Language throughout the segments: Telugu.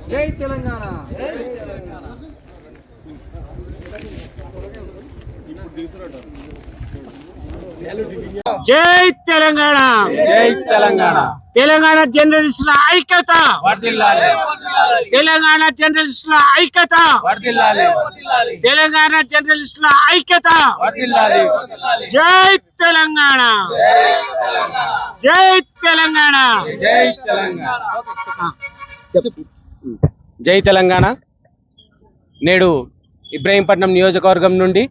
జై తెలంగాణ. జై తెలంగాణ. జై తెలంగాణ. తెలంగాణ జర్నలిస్టుల ఐక్యత. తెలంగాణ జర్నలిస్టుల ఐక్యత. తెలంగాణ జర్నలిస్టుల ఐక్యత. జై తెలంగాణ. జై తెలంగాణ. జై తెలంగాణ. జై తెలంగాణ. నేడు ఇబ్రహీంపట్నం నియోజకవర్గం నుండి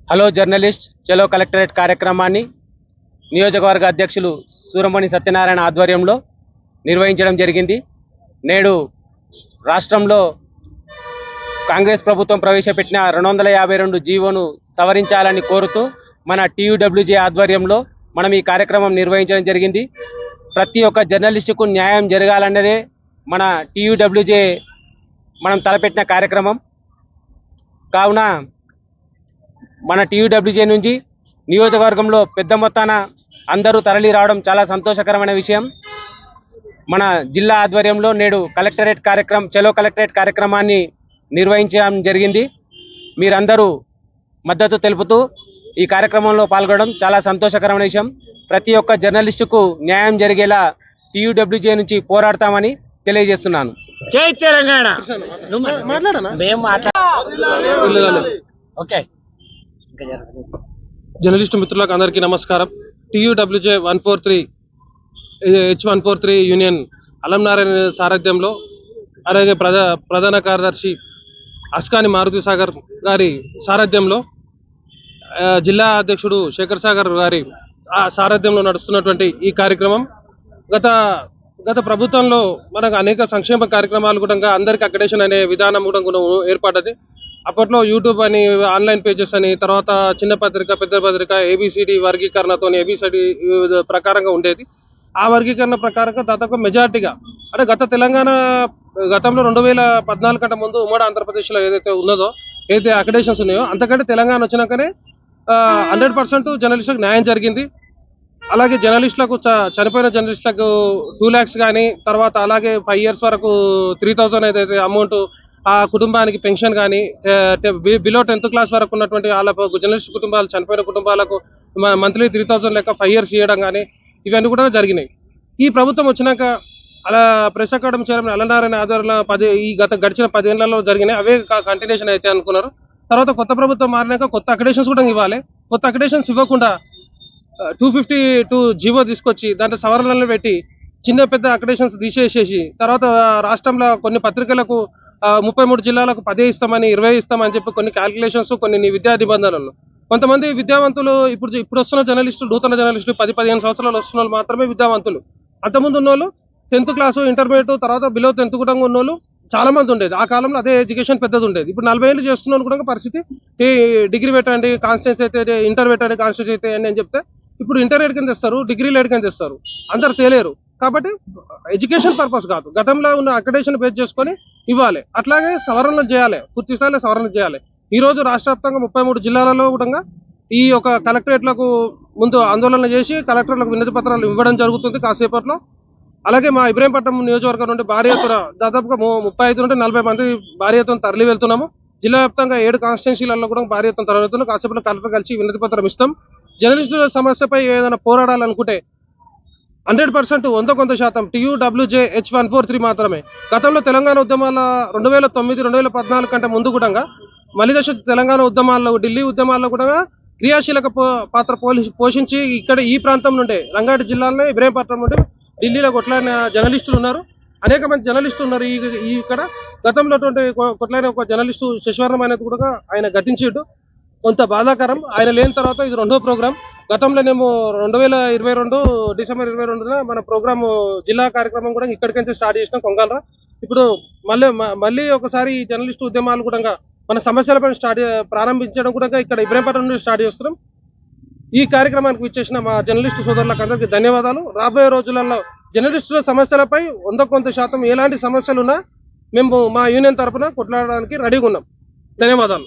హలో జర్నలిస్ట్ చలో కలెక్టరేట్ కార్యక్రమాన్ని నియోజకవర్గ అధ్యక్షులు సూరమణి సత్యనారాయణ ఆధ్వర్యంలో నిర్వహించడం జరిగింది. నేడు రాష్ట్రంలో కాంగ్రెస్ ప్రభుత్వం ప్రవేశపెట్టిన 252 జీవోను సవరించాలని కోరుతూ మన TUWJ ఆధ్వర్యంలో మనం ఈ కార్యక్రమం నిర్వహించడం జరిగింది. ప్రతి ఒక్క జర్నలిస్టుకు న్యాయం జరగాలన్నదే మన TUWJ మనం తలపెట్టిన కార్యక్రమం. కావున మన TUWJ నుంచి నియోజకవర్గంలో పెద్ద మొత్తాన అందరూ తరలి రావడం చాలా సంతోషకరమైన విషయం. మన జిల్లా ఆధ్వర్యంలో నేడు కలెక్టరేట్ కార్యక్రమం చలో కలెక్టరేట్ కార్యక్రమాన్ని నిర్వహించడం జరిగింది. మీరందరూ మద్దతు తెలుపుతూ ఈ కార్యక్రమంలో పాల్గొనడం చాలా సంతోషకరమైన విషయం. ప్రతి ఒక్క జర్నలిస్టుకు న్యాయం జరిగేలా TUWJ నుంచి పోరాడతామని తెలియజేస్తున్నాను. జై తెలంగాణ. జర్నలిస్టు మిత్రులకు అందరికీ నమస్కారం. TUWJ 143 H143 యూనియన్ అలంనారాయణ సారథ్యంలో, అలాగే ప్రధాన కార్యదర్శి అస్కాని మారుతి సాగర్ గారి సారథ్యంలో, జిల్లా అధ్యక్షుడు శేఖర్ సాగర్ గారి సారథ్యంలో నడుస్తున్నటువంటి ఈ కార్యక్రమం గత ప్రభుత్వంలో మనకు అనేక సంక్షేమ కార్యక్రమాలు కూడా అందరికి అక్రెడిటేషన్ అనే విధానం కూడా ఏర్పడ్డది. అప్పట్లో యూట్యూబ్ అని, ఆన్లైన్ పేజెస్ అని, తర్వాత చిన్న పత్రిక, పెద్ద పత్రిక, ABCD వర్గీకరణతో ABCD ప్రకారంగా ఉండేది. ఆ వర్గీకరణ ప్రకారంగా దాదాపు మెజార్టీగా అంటే గతంలో 2014 కంటే ముందు ఉమ్మడి ఆంధ్రప్రదేశ్లో ఏదైతే ఉన్నదో, ఏదైతే అక్రెడిటేషన్స్ ఉన్నాయో, అంతకంటే తెలంగాణ వచ్చినాకనే 100% జర్నలిస్టులకు న్యాయం జరిగింది. అలాగే జర్నలిస్టులకు చనిపోయిన జర్నలిస్టులకు 2 lakhs కానీ, తర్వాత అలాగే 5 years వరకు 3,000 ఏదైతే అమౌంట్ ఆ కుటుంబానికి పెన్షన్ కానీ, బిలో 10th class వరకు ఉన్నటువంటి వాళ్ళ జర్నలిస్ట్ కుటుంబాలు, చనిపోయిన కుటుంబాలకు మంత్లీ 3,000 లెక్క 5 years ఇవ్వడం కానీ, ఇవన్నీ కూడా జరిగినాయి. ఈ ప్రభుత్వం వచ్చినాక అలా ప్రెస్ అకాడమీ చైర్మన్ అలనారాయణ ఆధ్వర్యంలో గడిచిన 10 ఏళ్లలో జరిగినాయి. అవే కంటిన్యూషన్ అయితే అనుకున్నారు. తర్వాత కొత్త ప్రభుత్వం మారినాక కొత్త అక్రెడిటేషన్స్ కూడా ఇవ్వాలి. కొత్త అక్రెడిటేషన్స్ ఇవ్వకుండా 252 జీవో తీసుకొచ్చి దాంట్లో సవరణలు పెట్టి చిన్న పెద్ద అక్రెడిటేషన్స్ తీసేసేసి, తర్వాత రాష్ట్రంలో కొన్ని పత్రికలకు 33 జిల్లాలకు 10 ఇస్తామని, 20 ఇస్తామని చెప్పి కొన్ని క్యాల్కులేషన్స్, కొన్ని విద్యా నిబంధనలు. కొంతమంది విద్యావంతులు, ఇప్పుడు వస్తున్న జర్నలిస్టులు, నూతన జర్నలిస్టులు 10-15 సంవత్సరాలు వస్తున్న వాళ్ళు మాత్రమే విద్యావంతులు. అంతకుముందు ఉన్నోళ్ళు 10th class, ఇంటర్మీడియట్, తర్వాత బిలో 10th కూడా ఉన్నోళ్ళు చాలా మంది ఉండేది. ఆ కాలంలో అదే ఎడ్యుకేషన్ పెద్దది ఉండేది. ఇప్పుడు 40 ఏళ్ళు చేస్తున్న కూడా పరిస్థితి, డిగ్రీ పెట్టండి కాన్స్టిట్యూన్సీ అయితే, ఇంటర్ పెట్టండి కాన్స్టిట్యూన్సీ అయితే అని చెప్తే, ఇప్పుడు ఇంటర్ ఎడికని తెస్తారు, డిగ్రీలు ఎడికని తెస్తారు, అందరు తేలేరు. కాబట్టి ఎడ్యుకేషన్ పర్పస్ కాదు, గతంలో ఉన్న అక్రెడిటేషన్ బేస్ చేసుకొని ఇవ్వాలి. అట్లాగే సవరణలు చేయాలి, పూర్తి స్థాయిలో సవరణలు చేయాలి. ఈ రోజు రాష్ట్ర వ్యాప్తంగా 33 జిల్లాలలో కూడా ఈ యొక్క కలెక్టరేట్లకు ముందు ఆందోళన చేసి కలెక్టర్లకు వినతి పత్రాలు ఇవ్వడం జరుగుతుంది కాసేపట్లో. అలాగే మా ఇబ్రహీంపట్నం నియోజకవర్గం నుండి భారీ ఎత్తున దాదాపుగా 35 నుండి 40 మంది భారీ ఎత్తున తరలి వెళ్తున్నాము. జిల్లా వ్యాప్తంగా 7 కాన్స్టిట్యున్సీలలో కూడా భారీ ఎత్తున తరలి వెళ్తున్నాం. కాసేపట్లో కలెక్టర్ కలిసి వినతి పత్రం ఇస్తాం. జర్నలిస్టుల సమస్యపై ఏదైనా పోరాడాలనుకుంటే 100% 100% TUWJ H143 మాత్రమే. గతంలో తెలంగాణ ఉద్యమాల 2009, 2014 కంటే ముందు కూడా మలిదశ తెలంగాణ ఉద్యమాల్లో, ఢిల్లీ ఉద్యమాల్లో కూడా క్రియాశీలక పాత్ర పోషించి ఇక్కడ ఈ ప్రాంతం నుండే, రంగారెడ్డి జిల్లాలోనే ఇబ్రహీంపట్నం నుండి ఢిల్లీలో కొట్లాడిన జర్నలిస్టులు ఉన్నారు. అనేక మంది జర్నలిస్టులు ఉన్నారు ఇక్కడ. గతంలో కొట్లాడిన ఒక జర్నలిస్టు శశివర్ణం అనేది కూడా ఆయన గతించిండు. కొంత బాధాకరం. ఆయన లేని తర్వాత ఇది 2వ ప్రోగ్రాం. గతంలోనేమో 2022 డిసెంబర్ 22న మన ప్రోగ్రామ్ జిల్లా కార్యక్రమం కూడా ఇక్కడికి నుంచి స్టార్ట్ చేసినాం కొంగాలరా. ఇప్పుడు మళ్ళీ ఒకసారి ఈ జర్నలిస్టు ఉద్యమాలు కూడా మన సమస్యలపై ప్రారంభించడం కూడా ఇక్కడ ఇబ్రహీంపట్నం నుండి స్టార్ట్ చేస్తున్నాం. ఈ కార్యక్రమానికి ఇచ్చేసిన మా జర్నలిస్టు సోదరులకు అందరికీ ధన్యవాదాలు. రాబోయే రోజులలో జర్నలిస్టుల సమస్యలపై 100% ఎలాంటి సమస్యలు ఉన్నా మేము మా యూనియన్ తరఫున కొట్లాడడానికి రెడీగా ఉన్నాం. ధన్యవాదాలు.